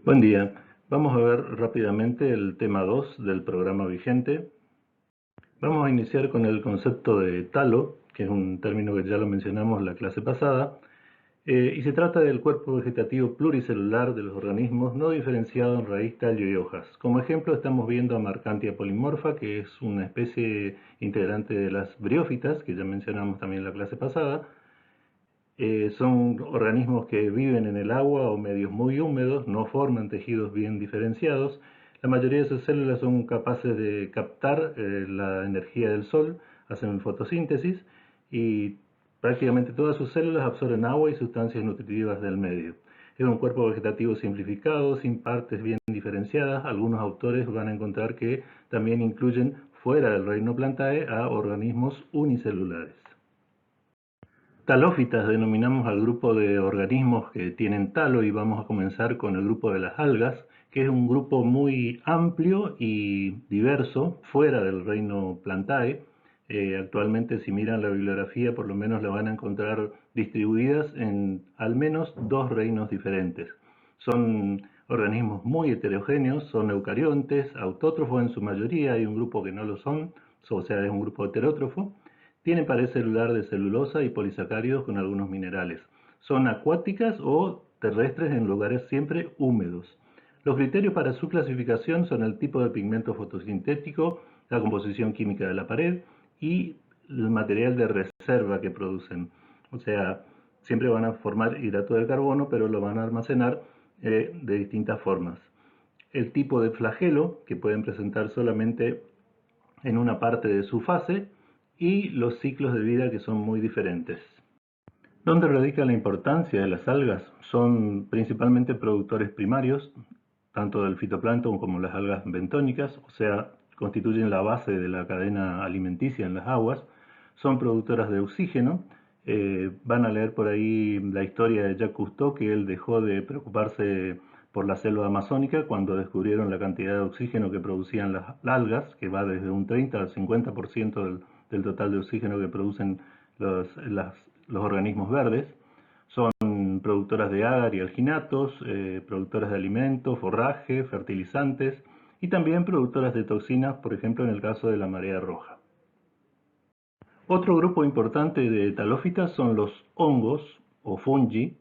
Buen día. Vamos a ver rápidamente el tema 2 del programa vigente. Vamos a iniciar con el concepto de talo, que es un término que ya lo mencionamos en la clase pasada, y se trata del cuerpo vegetativo pluricelular de los organismos no diferenciado en raíz, tallo y hojas. Como ejemplo estamos viendo a Marchantia polymorpha, que es una especie integrante de las briófitas, que ya mencionamos también en la clase pasada. Son organismos que viven en el agua o medios muy húmedos, no forman tejidos bien diferenciados. La mayoría de sus células son capaces de captar la energía del sol, hacen fotosíntesis y prácticamente todas sus células absorben agua y sustancias nutritivas del medio. Es un cuerpo vegetativo simplificado, sin partes bien diferenciadas. Algunos autores van a encontrar que también incluyen fuera del reino Plantae a organismos unicelulares. Talófitas denominamos al grupo de organismos que tienen talo y vamos a comenzar con el grupo de las algas, que es un grupo muy amplio y diverso fuera del reino Plantae. Actualmente si miran la bibliografía por lo menos la van a encontrar distribuidas en al menos dos reinos diferentes. Son organismos muy heterogéneos, son eucariontes, autótrofos en su mayoría, hay un grupo que no lo son, o sea es un grupo heterótrofo. Tienen pared celular de celulosa y polisacáridos con algunos minerales. Son acuáticas o terrestres en lugares siempre húmedos. Los criterios para su clasificación son el tipo de pigmento fotosintético, la composición química de la pared y el material de reserva que producen. O sea, siempre van a formar hidrato de carbono, pero lo van a almacenar de distintas formas. El tipo de flagelo, que pueden presentar solamente en una parte de su fase, y los ciclos de vida que son muy diferentes. ¿Dónde radica la importancia de las algas? Son principalmente productores primarios, tanto del fitoplancton como las algas bentónicas, o sea, constituyen la base de la cadena alimenticia en las aguas. Son productoras de oxígeno. Van a leer por ahí la historia de Jacques Cousteau, que él dejó de preocuparse por la selva amazónica cuando descubrieron la cantidad de oxígeno que producían las algas, que va desde un 30 al 50% del total de oxígeno que producen los organismos verdes. Son productoras de agar y alginatos, productoras de alimentos, forraje, fertilizantes y también productoras de toxinas, por ejemplo en el caso de la marea roja. Otro grupo importante de talófitas son los hongos o fungi,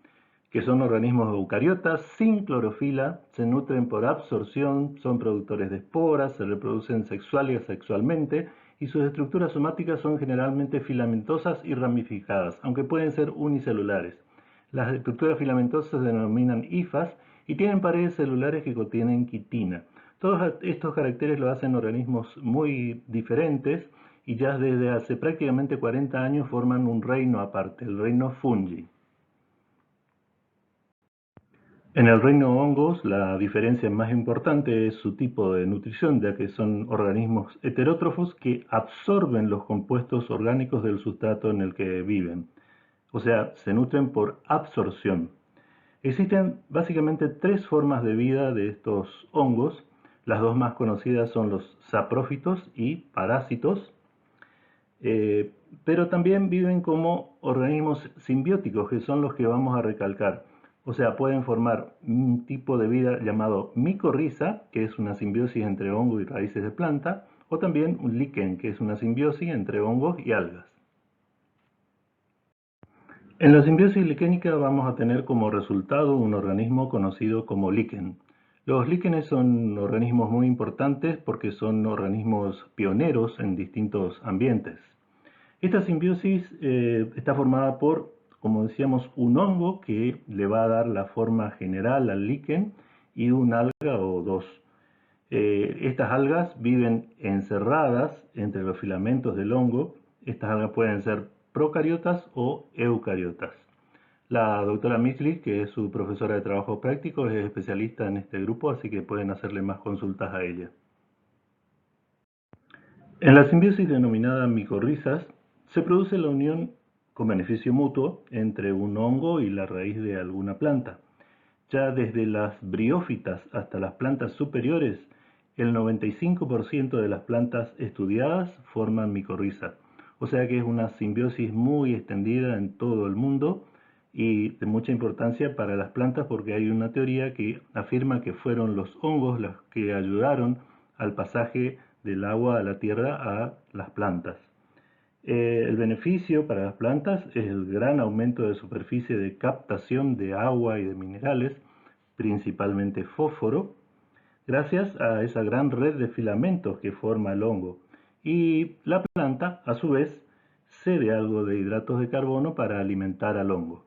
que son organismos eucariotas sin clorofila, se nutren por absorción, son productores de esporas, se reproducen sexual y asexualmente y sus estructuras somáticas son generalmente filamentosas y ramificadas, aunque pueden ser unicelulares. Las estructuras filamentosas se denominan hifas y tienen paredes celulares que contienen quitina. Todos estos caracteres lo hacen organismos muy diferentes y ya desde hace prácticamente 40 años forman un reino aparte, el reino fungi. En el reino hongos, la diferencia más importante es su tipo de nutrición, ya que son organismos heterótrofos que absorben los compuestos orgánicos del sustrato en el que viven. O sea, se nutren por absorción. Existen básicamente tres formas de vida de estos hongos. Las dos más conocidas son los saprófitos y parásitos. Eh, pero también viven como organismos simbióticos, que son los que vamos a recalcar. O sea, pueden formar un tipo de vida llamado micorriza, que es una simbiosis entre hongo y raíces de planta, o también un líquen, que es una simbiosis entre hongos y algas. En la simbiosis liquénica vamos a tener como resultado un organismo conocido como líquen. Los líquenes son organismos muy importantes porque son organismos pioneros en distintos ambientes. Esta simbiosis está formada por, como decíamos, un hongo que le va a dar la forma general al líquen y un alga o dos. Estas algas viven encerradas entre los filamentos del hongo. Estas algas pueden ser procariotas o eucariotas. La doctora Misli, que es su profesora de trabajo práctico, es especialista en este grupo, así que pueden hacerle más consultas a ella. En la simbiosis denominada micorrizas, se produce la unión con beneficio mutuo entre un hongo y la raíz de alguna planta. Ya desde las briófitas hasta las plantas superiores, el 95% de las plantas estudiadas forman micorriza. O sea que es una simbiosis muy extendida en todo el mundo y de mucha importancia para las plantas porque hay una teoría que afirma que fueron los hongos los que ayudaron al pasaje del agua a la tierra a las plantas. El beneficio para las plantas es el gran aumento de superficie de captación de agua y de minerales, principalmente fósforo, gracias a esa gran red de filamentos que forma el hongo. Y la planta, a su vez, cede algo de hidratos de carbono para alimentar al hongo.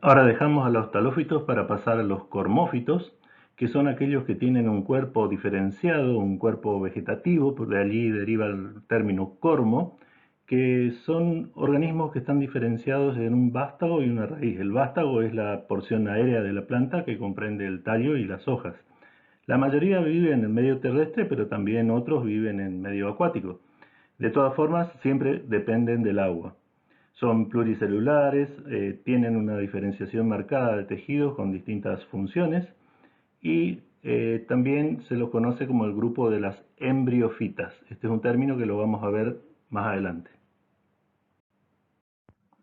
Ahora dejamos a los talófitos para pasar a los cormófitos, que son aquellos que tienen un cuerpo diferenciado, un cuerpo vegetativo, de allí deriva el término cormo, que son organismos que están diferenciados en un vástago y una raíz. El vástago es la porción aérea de la planta que comprende el tallo y las hojas. La mayoría vive en el medio terrestre, pero también otros viven en medio acuático. De todas formas, siempre dependen del agua. Son pluricelulares, tienen una diferenciación marcada de tejidos con distintas funciones y también se los conoce como el grupo de las embriofitas. Este es un término que lo vamos a ver más adelante.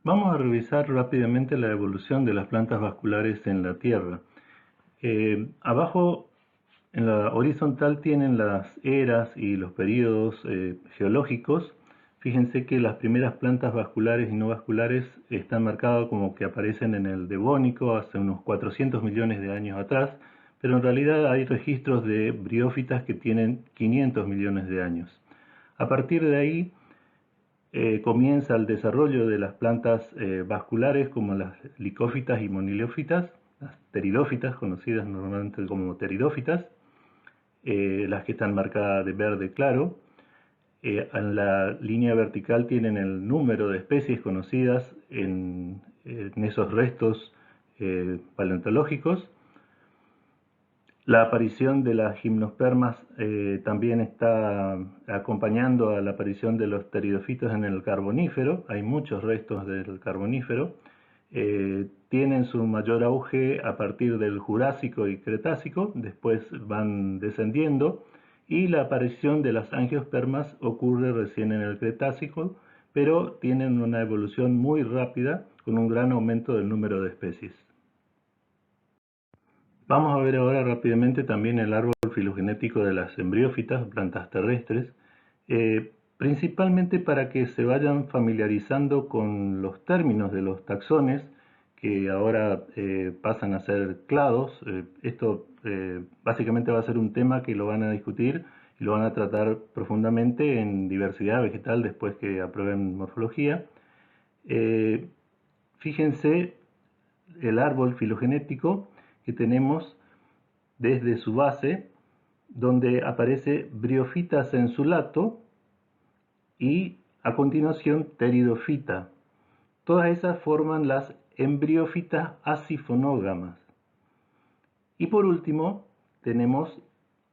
Vamos a revisar rápidamente la evolución de las plantas vasculares en la Tierra. Abajo en la horizontal tienen las eras y los periodos geológicos. Fíjense que las primeras plantas vasculares y no vasculares están marcadas como que aparecen en el Devónico hace unos 400 millones de años atrás, pero en realidad hay registros de briófitas que tienen 500 millones de años. A partir de ahí comienza el desarrollo de las plantas vasculares como las licófitas y moniliófitas, las pteridófitas, conocidas normalmente como pteridófitas, las que están marcadas de verde claro. En la línea vertical tienen el número de especies conocidas en esos restos paleontológicos. La aparición de las gimnospermas también está acompañando a la aparición de los pteridofitos en el Carbonífero. Hay muchos restos del Carbonífero. Tienen su mayor auge a partir del Jurásico y Cretácico, después van descendiendo, y la aparición de las angiospermas ocurre recién en el Cretácico, pero tienen una evolución muy rápida con un gran aumento del número de especies. Vamos a ver ahora rápidamente también el árbol filogenético de las embriófitas, plantas terrestres, principalmente para que se vayan familiarizando con los términos de los taxones que ahora pasan a ser clados. Esto básicamente va a ser un tema que lo van a discutir y lo van a tratar profundamente en diversidad vegetal después que aprueben morfología. Fíjense el árbol filogenético que tenemos desde su base, donde aparece Bryophyta sensulato y a continuación Pteridophyta. Todas esas forman las embriófitas asifonógamas. Y por último tenemos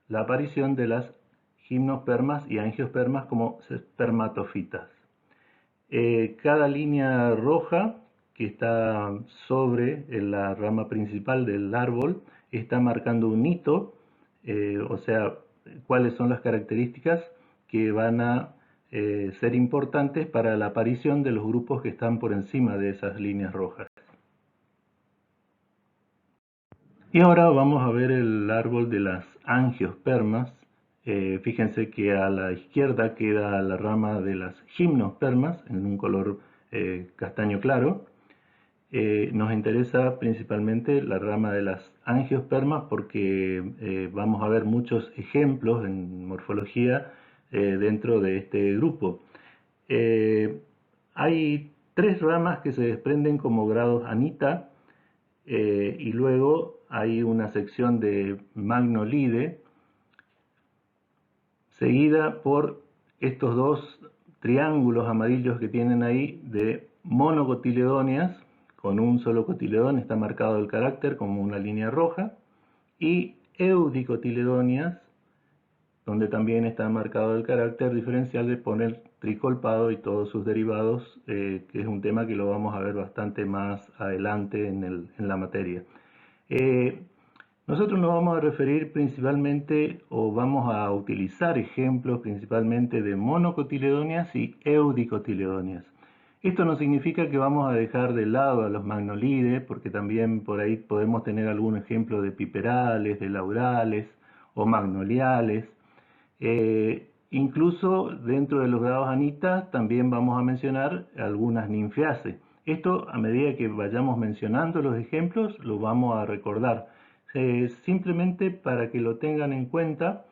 la aparición de las gimnospermas y angiospermas como spermatofitas. Cada línea roja que está sobre la rama principal del árbol está marcando un hito, o sea, cuáles son las características que van a ser importantes para la aparición de los grupos que están por encima de esas líneas rojas. Y ahora vamos a ver el árbol de las angiospermas. Fíjense que a la izquierda queda la rama de las gimnospermas en un color castaño claro. Nos interesa principalmente la rama de las angiospermas porque vamos a ver muchos ejemplos en morfología dentro de este grupo. Hay tres ramas que se desprenden como grados Anita y luego hay una sección de Magnolide seguida por estos dos triángulos amarillos que tienen ahí de monocotiledóneas, con un solo cotiledón está marcado el carácter como una línea roja, y eudicotiledóneas, donde también está marcado el carácter diferencial de poner tricolpado y todos sus derivados, que es un tema que lo vamos a ver bastante más adelante en la materia. Nosotros nos vamos a referir principalmente o vamos a utilizar ejemplos principalmente de monocotiledóneas y eudicotiledóneas. Esto no significa que vamos a dejar de lado a los magnolides, porque también por ahí podemos tener algún ejemplo de piperales, de laurales o magnoliales. Incluso dentro de los grados anitas también vamos a mencionar algunas ninfeaceae. Esto, a medida que vayamos mencionando los ejemplos, lo vamos a recordar. Simplemente para que lo tengan en cuenta,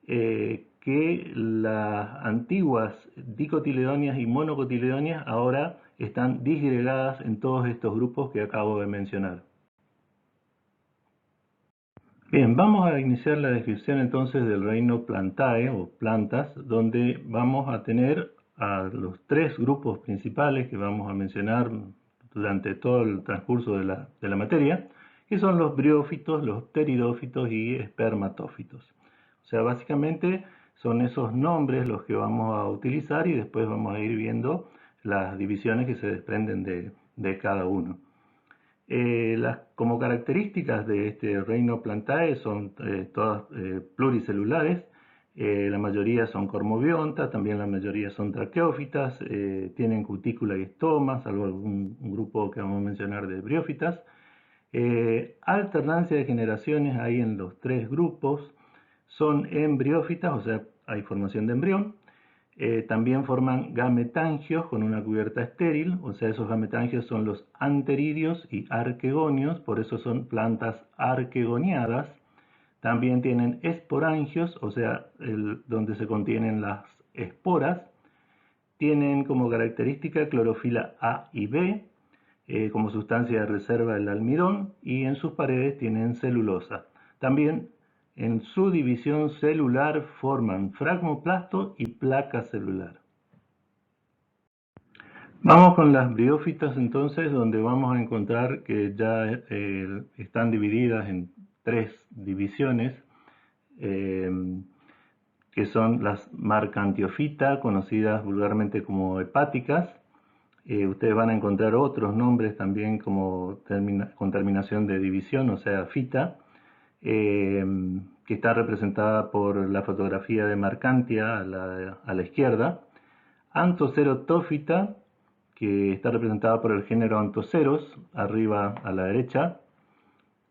que las antiguas dicotiledonias y monocotiledonias ahora están disgregadas en todos estos grupos que acabo de mencionar. Bien, vamos a iniciar la descripción entonces del reino Plantae o plantas, donde vamos a tener a los tres grupos principales que vamos a mencionar durante todo el transcurso de la materia, que son los briófitos, los pteridófitos y espermatófitos. O sea, básicamente son esos nombres los que vamos a utilizar y después vamos a ir viendo las divisiones que se desprenden de cada uno. Como características de este reino Plantae son todas pluricelulares, la mayoría son cormoviontas, también la mayoría son traqueófitas, tienen cutícula y estoma, salvo un grupo que vamos a mencionar de briófitas. Alternancia de generaciones hay en los tres grupos, son embriófitas, o sea, hay formación de embrión. También forman gametangios con una cubierta estéril, o sea, esos gametangios son los anteridios y arquegonios, por eso son plantas arquegoniadas. También tienen esporangios, o sea, donde se contienen las esporas. Tienen como característica clorofila A y B, como sustancia de reserva el almidón, y en sus paredes tienen celulosa. También en su división celular forman fragmoplasto y placa celular. Vamos con las briófitas entonces, donde vamos a encontrar que ya están divididas en tres divisiones, que son las marcantiofita, conocidas vulgarmente como hepáticas. Ustedes van a encontrar otros nombres también como con terminación de división, o sea, fita, que está representada por la fotografía de Marcantia a la izquierda. Antocerotófita, que está representada por el género Antoceros, arriba a la derecha.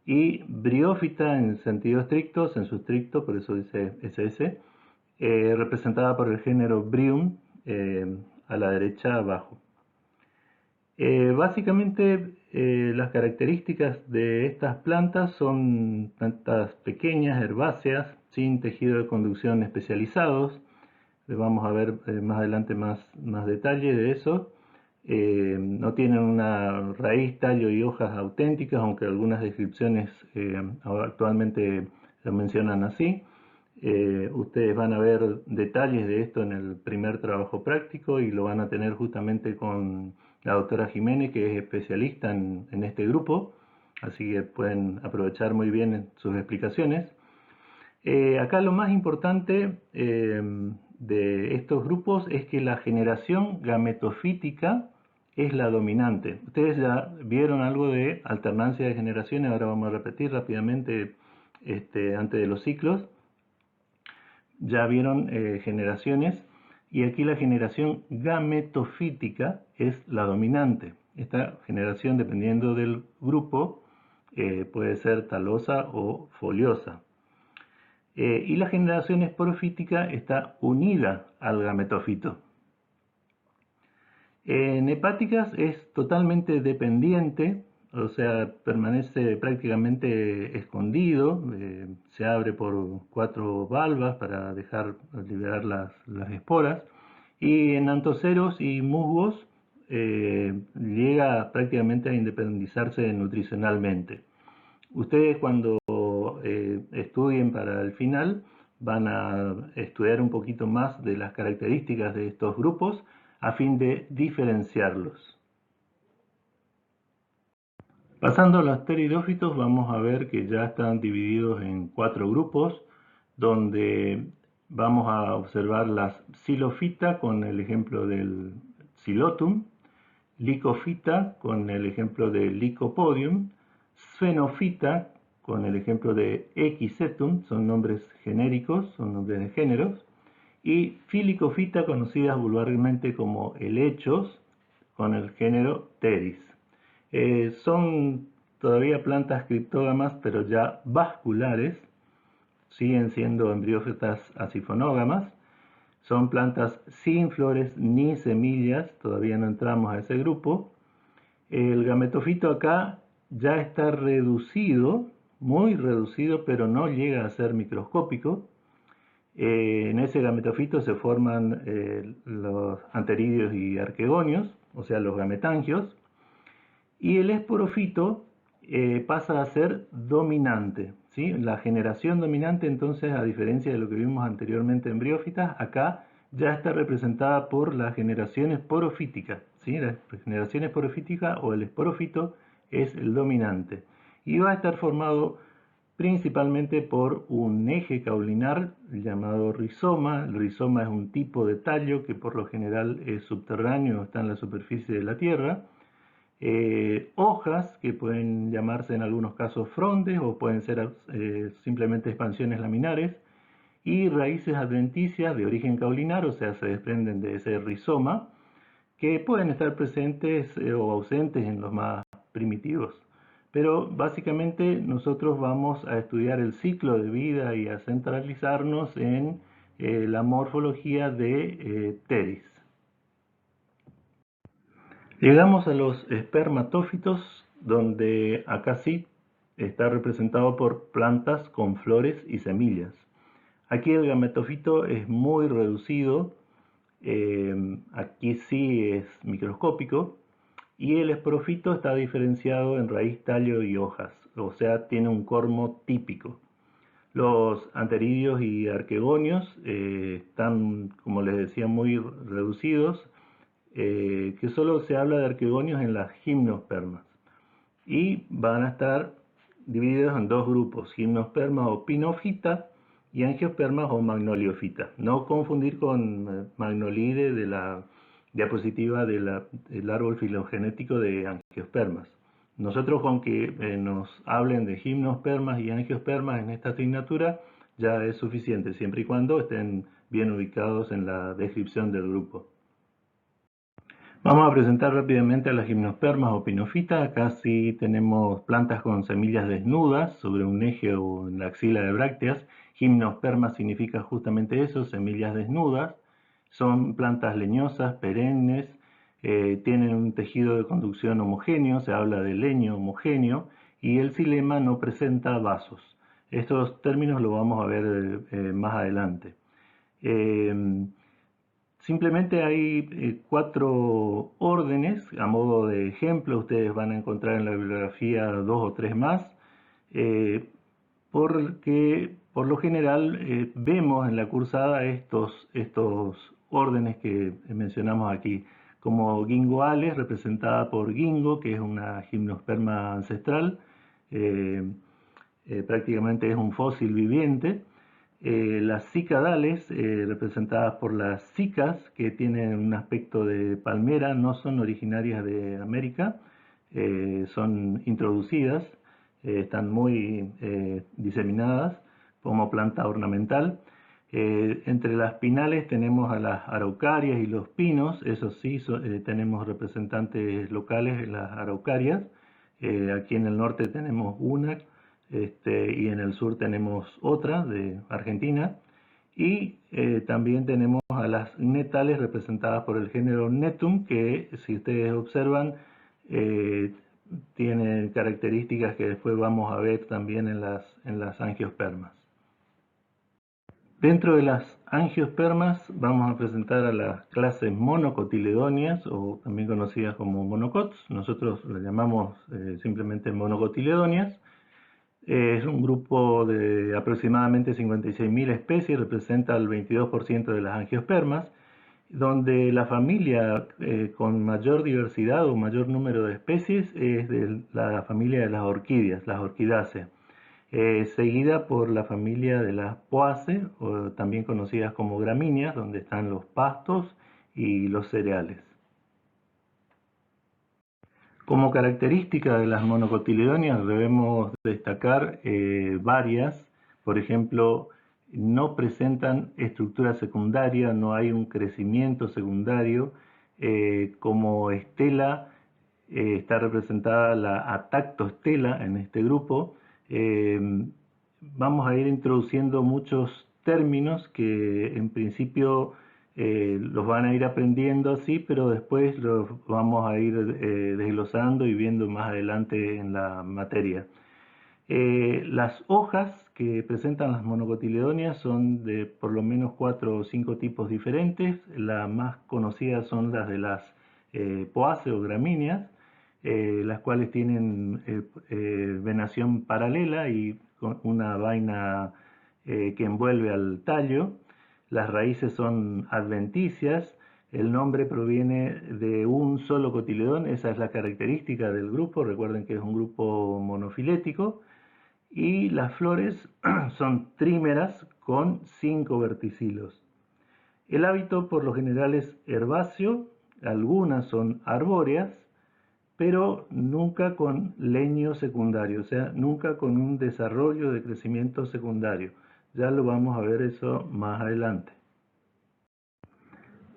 Y briófita en sentido estricto, sensu estricto, por eso dice SS, representada por el género Brium, a la derecha abajo. Básicamente las características de estas plantas son plantas pequeñas, herbáceas, sin tejido de conducción especializados. Vamos a ver más adelante más detalle de eso. No tienen una raíz, tallo y hojas auténticas, aunque algunas descripciones actualmente lo mencionan así. Ustedes van a ver detalles de esto en el primer trabajo práctico y lo van a tener justamente con la doctora Jiménez, que es especialista en este grupo, así que pueden aprovechar muy bien sus explicaciones. Acá lo más importante de estos grupos es que la generación gametofítica es la dominante. Ustedes ya vieron algo de alternancia de generaciones, ahora vamos a repetir rápidamente antes de los ciclos. Ya vieron generaciones y aquí la generación gametofítica es la dominante. Esta generación, dependiendo del grupo, puede ser talosa o foliosa. Y la generación esporofítica está unida al gametofito. En hepáticas es totalmente dependiente, o sea, permanece prácticamente escondido, se abre por 4 valvas para dejar liberar las esporas, y en antoceros y musgos llega prácticamente a independizarse nutricionalmente. Ustedes cuando estudien para el final van a estudiar un poquito más de las características de estos grupos a fin de diferenciarlos. Pasando a los pteridófitos, vamos a ver que ya están divididos en 4 grupos, donde vamos a observar las xilofita con el ejemplo del Xylotum, licofita con el ejemplo del Lycopodium, sphenofita con el ejemplo de Equisetum, son nombres genéricos, son nombres de géneros, y filicofita, conocidas vulgarmente como helechos con el género Pteris. Son todavía plantas criptógamas, pero ya vasculares, siguen siendo embriófitas asifonógamas. Son plantas sin flores ni semillas, todavía no entramos a ese grupo. El gametofito acá ya está reducido, muy reducido, pero no llega a ser microscópico. En ese gametofito se forman los anteridios y arquegonios, o sea, los gametangios, y el esporofito pasa a ser dominante, ¿sí? La generación dominante, entonces, a diferencia de lo que vimos anteriormente en briófitas, acá ya está representada por la generación esporofítica, ¿sí? La generación esporofítica o el esporofito es el dominante y va a estar formado principalmente por un eje caulinar llamado rizoma. El rizoma es un tipo de tallo que por lo general es subterráneo, está en la superficie de la tierra. Hojas que pueden llamarse en algunos casos frondes o pueden ser simplemente expansiones laminares, y raíces adventicias de origen caulinar, o sea, se desprenden de ese rizoma, que pueden estar presentes o ausentes en los más primitivos. Pero básicamente nosotros vamos a estudiar el ciclo de vida y a centralizarnos en la morfología de Pteris. Llegamos a los espermatófitos, donde acá sí está representado por plantas con flores y semillas. Aquí el gametófito es muy reducido, aquí sí es microscópico, y el esporofito está diferenciado en raíz, tallo y hojas, o sea, tiene un cormo típico. Los anteridios y arquegonios están, como les decía, muy reducidos, que solo se habla de arquegonios en las gimnospermas, y van a estar divididos en dos grupos: gimnospermas o pinofita y angiospermas o magnoliofita. No confundir con magnolide de la diapositiva del árbol filogenético de angiospermas. Nosotros, con que nos hablen de gimnospermas y angiospermas en esta asignatura, ya es suficiente, siempre y cuando estén bien ubicados en la descripción del grupo. Vamos a presentar rápidamente a las gimnospermas o pinofitas. Acá sí tenemos plantas con semillas desnudas sobre un eje o en la axila de brácteas. Gimnosperma significa justamente eso, semillas desnudas. Son plantas leñosas, perennes, tienen un tejido de conducción homogéneo, se habla de leño homogéneo, y el xilema no presenta vasos. Estos términos los vamos a ver más adelante. Simplemente hay 4 órdenes, a modo de ejemplo. Ustedes van a encontrar en la bibliografía 2 o 3 más, porque por lo general vemos en la cursada estos órdenes que mencionamos aquí, como Gingoales, representada por Gingo, que es una gimnosperma ancestral, prácticamente es un fósil viviente. Las cicadales, representadas por las cicas, que tienen un aspecto de palmera, no son originarias de América, son introducidas, están muy diseminadas como planta ornamental. Entre las pinales tenemos a las araucarias y los pinos, eso sí, tenemos representantes locales en las araucarias. Aquí en el norte tenemos una, y en el sur tenemos otra de Argentina, y también tenemos a las netales, representadas por el género Netum, que, si ustedes observan, tienen características que después vamos a ver también en las angiospermas. Dentro de las angiospermas vamos a presentar a las clases monocotiledóneas, o también conocidas como monocots. Nosotros las llamamos simplemente monocotiledóneas. Es un grupo de aproximadamente 56.000 especies, representa el 22% de las angiospermas, donde la familia con mayor diversidad o mayor número de especies es de la familia de las orquídeas, las orquidáceas, seguida por la familia de las poaceae, o también conocidas como gramíneas, donde están los pastos y los cereales. Como característica de las monocotiledóneas debemos destacar varias. Por ejemplo, no presentan estructura secundaria, no hay un crecimiento secundario, Como estela está representada la atactostela en este grupo. Vamos a ir introduciendo muchos términos que en principio los van a ir aprendiendo así, pero después los vamos a ir desglosando y viendo más adelante en la materia. Las hojas que presentan las monocotiledonias son de por lo menos 4 o 5 tipos diferentes. Las más conocidas son las de las poáceas o gramíneas, las cuales tienen venación paralela y con una vaina que envuelve al tallo. Las raíces son adventicias. El nombre proviene de un solo cotiledón, esa es la característica del grupo. Recuerden que es un grupo monofilético. Y las flores son trímeras con 5 verticilos. El hábito por lo general es herbáceo, algunas son arbóreas, pero nunca con leño secundario, o sea, nunca con un desarrollo de crecimiento secundario. Ya lo vamos a ver eso más adelante.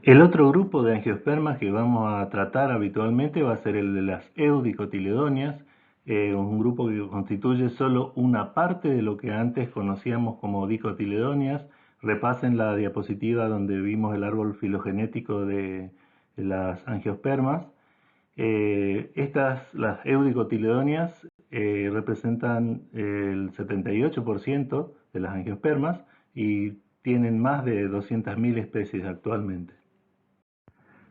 El otro grupo de angiospermas que vamos a tratar habitualmente va a ser el de las eudicotiledonias, un grupo que constituye solo una parte de lo que antes conocíamos como dicotiledonias. Repasen la diapositiva donde vimos el árbol filogenético de las angiospermas. Las eudicotiledonias representan el 78% de las angiospermas y tienen más de 200.000 especies actualmente.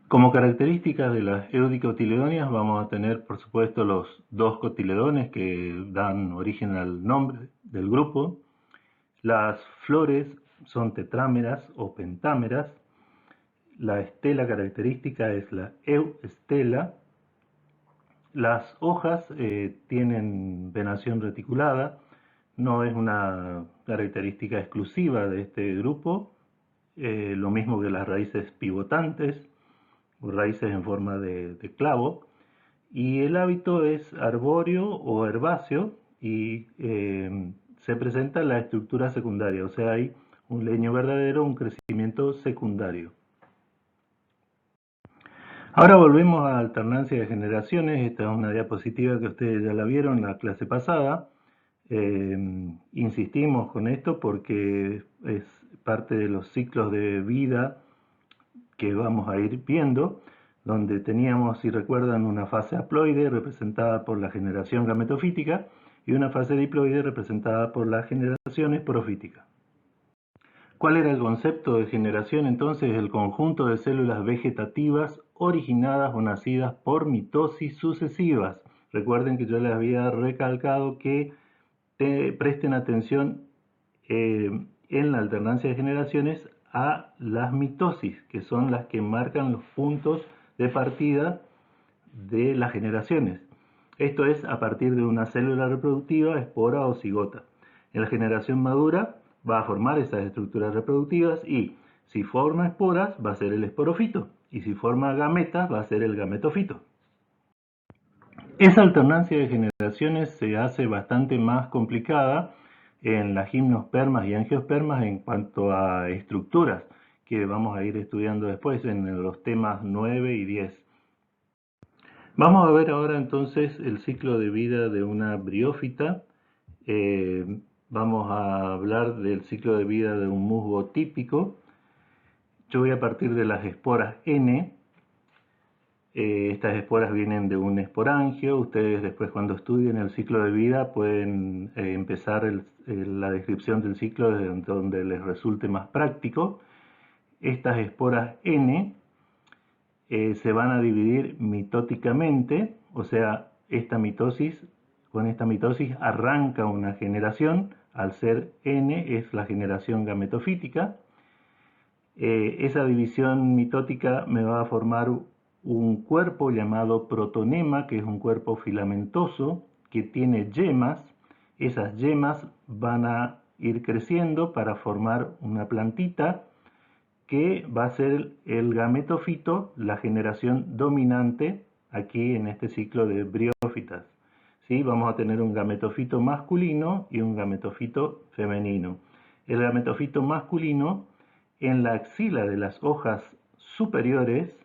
Como características de las eudicotiledonias vamos a tener, por supuesto, los dos cotiledones que dan origen al nombre del grupo. Las flores son tetrámeras o pentámeras. La estela característica es la euestela. Las hojas tienen venación reticulada. No es una característica exclusiva de este grupo. Lo mismo que las raíces pivotantes, raíces en forma de clavo, y el hábito es arbóreo o herbáceo y se presenta la estructura secundaria, o sea, hay un leño verdadero, un crecimiento secundario. Ahora volvemos a alternancia de generaciones. Esta es una diapositiva que ustedes ya la vieron en la clase pasada. Insistimos con esto porque es parte de los ciclos de vida que vamos a ir viendo, donde teníamos, si recuerdan, una fase haploide representada por la generación gametofítica y una fase diploide representada por la generación esporofítica. ¿Cuál era el concepto de generación entonces? El conjunto de células vegetativas originadas o nacidas por mitosis sucesivas. Recuerden que yo les había recalcado que presten atención en la alternancia de generaciones a las mitosis, que son las que marcan los puntos de partida de las generaciones. Esto es a partir de una célula reproductiva, espora o cigota. En la generación madura va a formar esas estructuras reproductivas y si forma esporas va a ser el esporofito y si forma gametas va a ser el gametofito. Esa alternancia de generaciones se hace bastante más complicada en las gimnospermas y angiospermas en cuanto a estructuras, que vamos a ir estudiando después en los temas 9 y 10. Vamos a ver ahora entonces el ciclo de vida de una briófita. Vamos a hablar del ciclo de vida de un musgo típico. Yo voy a partir de las esporas N. Estas esporas vienen de un esporangio. Ustedes después cuando estudien el ciclo de vida pueden empezar la descripción del ciclo desde donde les resulte más práctico. Estas esporas N se van a dividir mitóticamente, o sea, con esta mitosis arranca una generación. Al ser N es la generación gametofítica. Esa división mitótica me va a formar un cuerpo llamado protonema, que es un cuerpo filamentoso que tiene yemas. Esas yemas van a ir creciendo para formar una plantita que va a ser el gametofito, la generación dominante aquí en este ciclo de briófitas. ¿Sí? Vamos a tener un gametofito masculino y un gametofito femenino. El gametofito masculino en la axila de las hojas superiores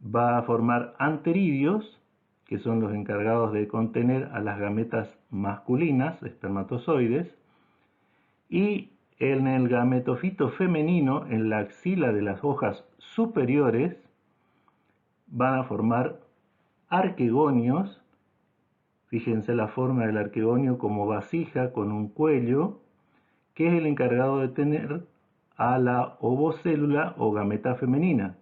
va a formar anteridios, que son los encargados de contener a las gametas masculinas, espermatozoides, y en el gametofito femenino, en la axila de las hojas superiores, van a formar arquegonios. Fíjense la forma del arquegonio como vasija con un cuello, que es el encargado de tener a la ovocélula o gameta femenina.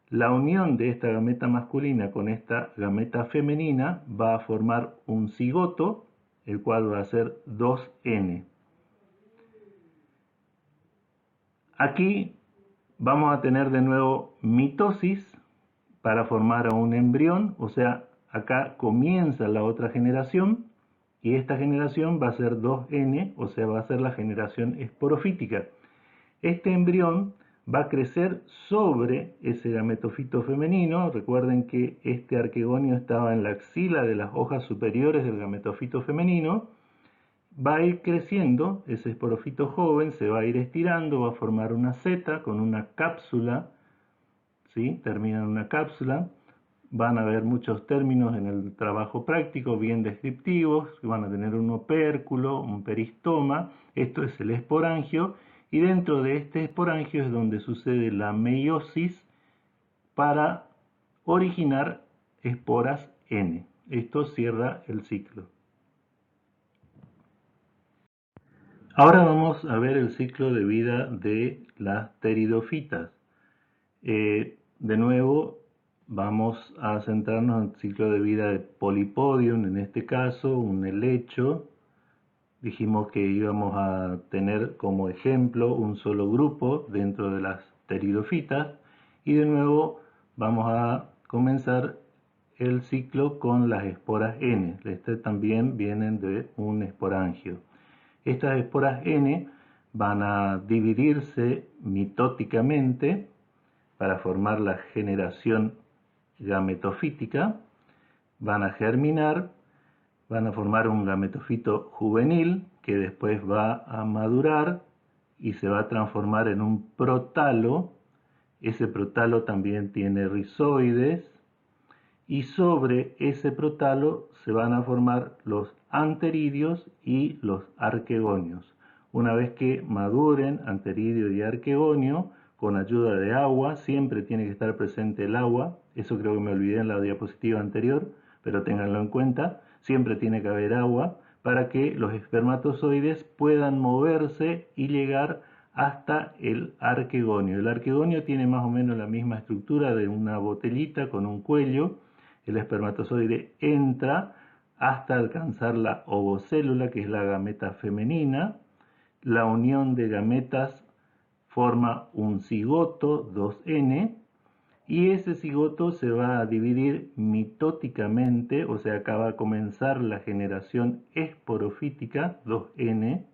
La unión de esta gameta masculina con esta gameta femenina va a formar un cigoto, el cual va a ser 2N. Aquí vamos a tener de nuevo mitosis para formar a un embrión, o sea, acá comienza la otra generación y esta generación va a ser 2N, o sea, va a ser la generación esporofítica. Este embrión va a crecer sobre ese gametofito femenino. Recuerden que este arquegonio estaba en la axila de las hojas superiores del gametofito femenino. Va a ir creciendo, ese esporofito joven se va a ir estirando, va a formar una seta con una cápsula, ¿sí? Termina en una cápsula. Van a haber muchos términos en el trabajo práctico bien descriptivos, van a tener un opérculo, un peristoma, esto es el esporangio, y dentro de este esporangio es donde sucede la meiosis para originar esporas N. Esto cierra el ciclo. Ahora vamos a ver el ciclo de vida de las pteridofitas. De nuevo, vamos a centrarnos en el ciclo de vida de Polypodium, en este caso, un helecho. Dijimos que íbamos a tener como ejemplo un solo grupo dentro de las pteridofitas. Y de nuevo vamos a comenzar el ciclo con las esporas N. Este también vienen de un esporangio. Estas esporas N van a dividirse mitóticamente para formar la generación gametofítica, van a germinar, van a formar un gametofito juvenil que después va a madurar y se va a transformar en un protalo. Ese protalo también tiene rizoides y sobre ese protalo se van a formar los anteridios y los arquegonios. Una vez que maduren anteridio y arquegonio, con ayuda de agua, siempre tiene que estar presente el agua, eso creo que me olvidé en la diapositiva anterior, pero ténganlo en cuenta, siempre tiene que haber agua para que los espermatozoides puedan moverse y llegar hasta el arquegonio. El arquegonio tiene más o menos la misma estructura de una botellita con un cuello. El espermatozoide entra hasta alcanzar la ovocélula, que es la gameta femenina. La unión de gametas forma un cigoto 2N y ese cigoto se va a dividir mitóticamente, o sea, acá va a comenzar la generación esporofítica 2N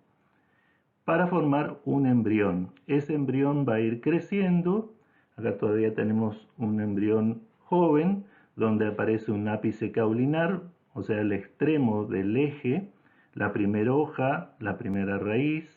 para formar un embrión. Ese embrión va a ir creciendo. Acá todavía tenemos un embrión joven donde aparece un ápice caulinar, o sea, el extremo del eje, la primera hoja, la primera raíz.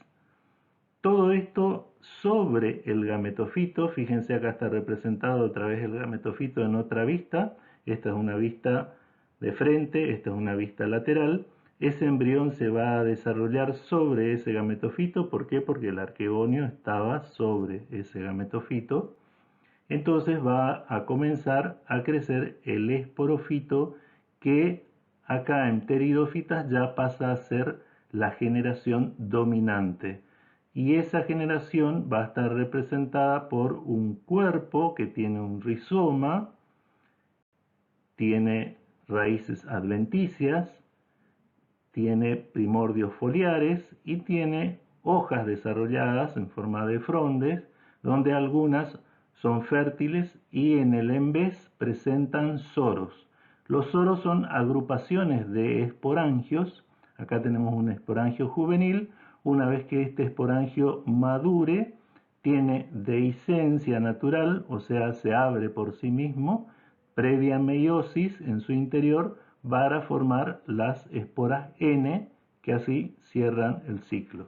Todo esto sobre el gametofito. Fíjense, acá está representado otra vez el gametofito en otra vista. Esta es una vista de frente, esta es una vista lateral. Ese embrión se va a desarrollar sobre ese gametofito. ¿Por qué? Porque el arquegonio estaba sobre ese gametofito. Entonces va a comenzar a crecer el esporofito, que acá en pteridofitas ya pasa a ser la generación dominante. Y esa generación va a estar representada por un cuerpo que tiene un rizoma, tiene raíces adventicias, tiene primordios foliares y tiene hojas desarrolladas en forma de frondes, donde algunas son fértiles y en el embés presentan soros. Los soros son agrupaciones de esporangios. Acá tenemos un esporangio juvenil. Una vez que este esporangio madure, tiene dehiscencia natural, o sea, se abre por sí mismo, previa meiosis en su interior, para formar las esporas N, que así cierran el ciclo.